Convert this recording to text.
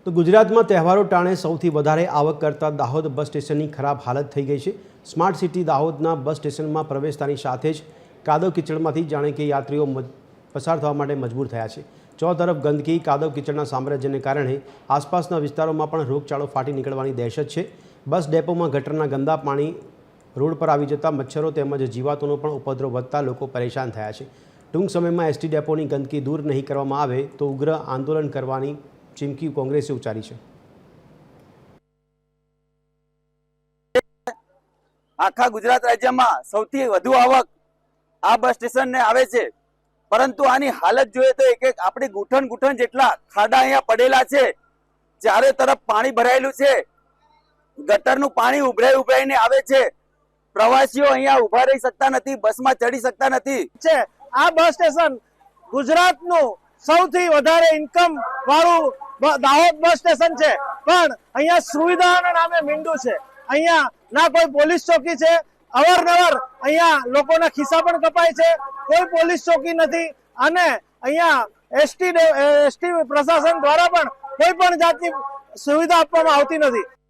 તો ગુજરાતમાં તહેવારો ટાણે સૌથી વધારે આવક કરતા દાહોદ બસ સ્ટેશનની ખરાબ હાલત થઈ ગઈ છે। સ્માર્ટ સિટી દાહોદના બસ સ્ટેશનમાં પ્રવેશતાની સાથે જ કાદવ કીચડમાંથી જાણે કે યાત્રીઓ પસાર થવા માટે મજબૂર થયા છે। ચો તરફ ગંદકી કાદવ કીચડના સામ્રાજ્યને કારણે આસપાસના વિસ્તારોમાં પણ રોગચાળો ફાટી નીકળવાની દહેશત છે। બસ ડેપોમાં ગટરના ગંદા પાણી રોડ પર આવી જતા મચ્છરો તેમજ જીવાતોનો પણ ઉપદ્રવ વધતા લોકો પરેશાન થયા છે। ટૂંક સમયમાં એસટી ડેપોની ગંદકી દૂર નહીં કરવામાં આવે તો ઉગ્ર આંદોલન કરવાની ચીમકી કોંગ્રેસે ઉચ્ચારી છે। આખા ગુજરાત રાજ્યમાં સૌથી વધુ આવક આ બસ સ્ટેશનને આવે છે, પરંતુ આની હાલત જોઈએ તો એક એક આપણી ગુઠણ જેટલા ખાડા અહીંયા પડેલા છે। ચારે તરફ પાણી ભરાયેલું છે, ગટરનું પાણી ઉભરાઈને આવે છે। પ્રવાસીઓ અહીંયા ઉભા રહી શકતા નથી, બસમાં ચડી શકતા નથી। આ બસ સ્ટેશન ગુજરાતનું સૌથી વધારે ઇન્કમ વાળું દાહોદ બસ સ્ટેશન છે, પણ અહીંયા સુવિધાના નામે મીંડું છે। અહીંયા ના કોઈ પોલીસ ચોકી છે, અવારનવાર અહીંયા લોકોના ખિસ્સા પણ કપાય છે, કોઈ પોલીસ ચોકી નથી અને અહીંયા એસટી પ્રશાસન દ્વારા પણ કોઈ પણ જાતની સુવિધા આપવામાં આવતી નથી।